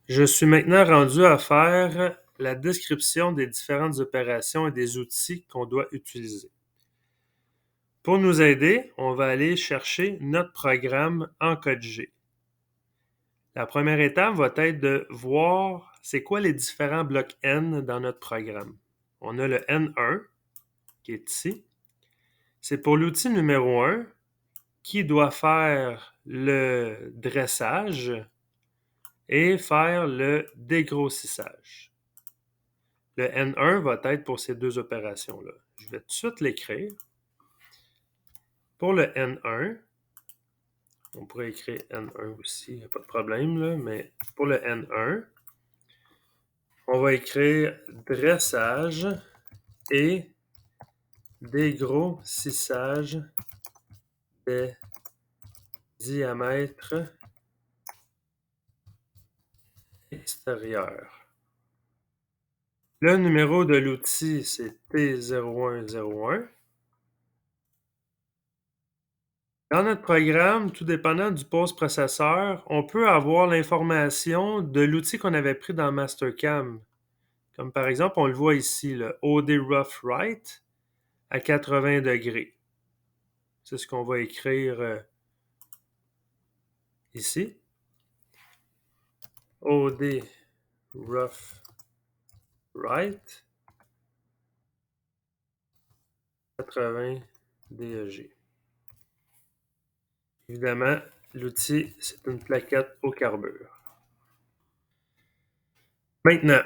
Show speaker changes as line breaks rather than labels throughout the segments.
Je suis maintenant rendu à faire la description des différentes opérations et des outils qu'on doit utiliser. Pour nous aider, on va aller chercher notre programme en code G. La première étape va être de voir c'est quoi les différents blocs N dans notre programme. On a le N1 qui est ici. C'est pour l'outil numéro 1 qui doit faire le dressage et faire le dégrossissage. Le N1 va être pour ces deux opérations-là. Je vais tout de suite l'écrire. Pour le N1, on pourrait écrire N1 aussi, il n'y a pas de problème, là, mais pour le N1, on va écrire dressage et dégrossissage des diamètres extérieurs. Le numéro de l'outil, c'est T0101. Dans notre programme, tout dépendant du post-processeur, on peut avoir l'information de l'outil qu'on avait pris dans Mastercam. Comme par exemple, on le voit ici, le OD Rough Write à 80 degrés. C'est ce qu'on va écrire ici. OD Rough Write 80 DEG. Évidemment, l'outil, c'est une plaquette au carbure. Maintenant,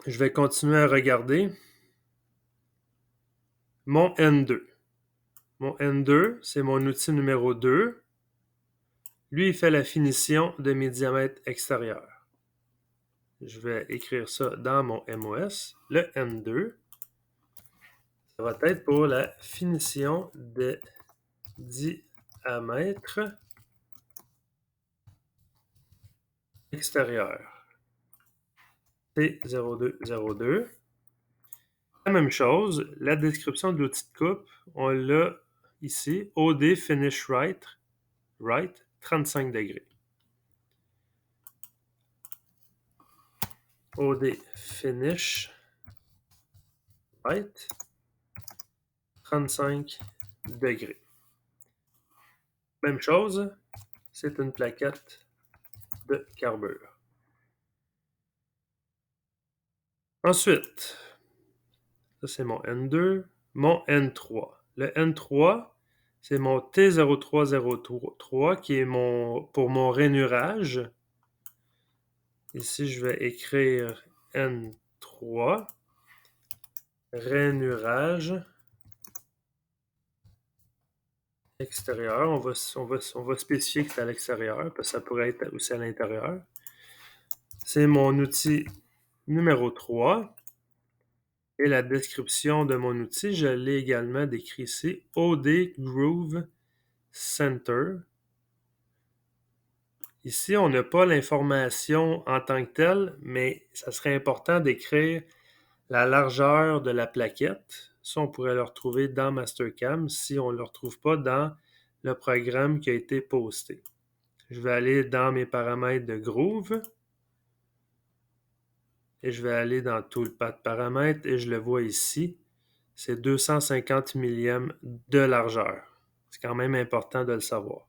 je vais continuer à regarder mon N2. Mon N2, c'est mon outil numéro 2. Lui, il fait la finition de mes diamètres extérieurs. Je vais écrire ça dans mon MOS. Le N2, ça va être pour la finition des diamètres extérieurs. T0202. La même chose, la description de l'outil de coupe, on l'a ici, OD Finish Right, 35 degrés. OD Finish Right, 35 degrés. Même chose, c'est une plaquette de carbure. Ensuite, ça c'est mon N2, mon N3. Le N3, c'est mon T0303 qui est pour mon rainurage. Ici, je vais écrire N3, rainurage extérieur. On va spécifier que c'est à l'extérieur, parce que ça pourrait être aussi à l'intérieur. C'est mon outil numéro 3. Et la description de mon outil, je l'ai également décrit ici. OD Groove Center. Ici, on n'a pas l'information en tant que telle, mais ça serait important d'écrire la largeur de la plaquette. Ça, on pourrait le retrouver dans Mastercam si on ne le retrouve pas dans le programme qui a été posté. Je vais aller dans mes paramètres de Groove et je vais aller dans Toolpath paramètres et je le vois ici. C'est 250 millièmes de largeur. C'est quand même important de le savoir.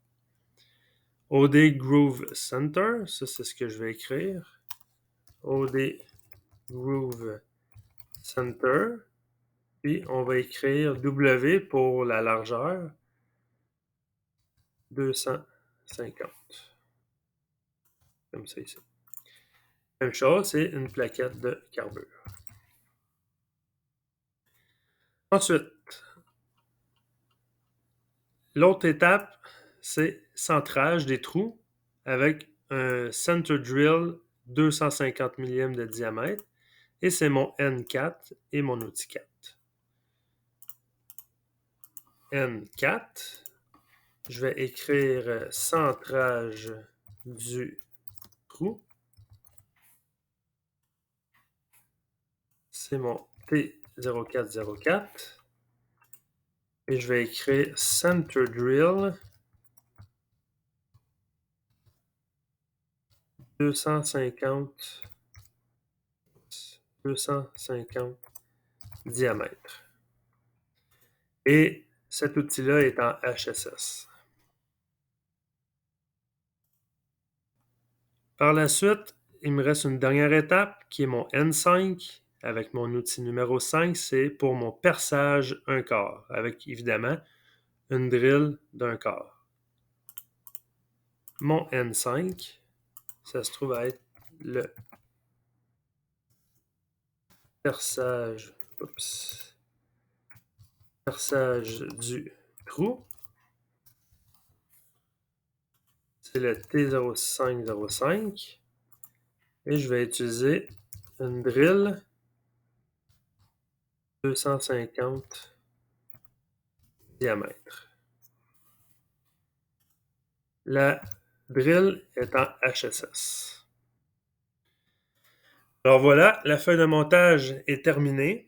OD Groove Center, ça c'est ce que je vais écrire. OD Groove Center. Puis on va écrire W pour la largeur. 250. Comme ça ici. Même chose, c'est une plaquette de carbure. Ensuite, l'autre étape, c'est centrage des trous avec un center drill 250 mm de diamètre. Et c'est mon N4 et mon outil 4. N4, je vais écrire centrage du trou. C'est mon T0404. Et je vais écrire center drill 250 diamètres. Et cet outil-là est en HSS. Par la suite, il me reste une dernière étape qui est mon N5 avec mon outil numéro 5, c'est pour mon perçage 1/4 avec évidemment une drill d'1/4. Mon N5, ça se trouve à être le perçage du trou. C'est le T0505 et je vais utiliser une drill 250 diamètres. La drill est en HSS. Alors voilà, la feuille de montage est terminée.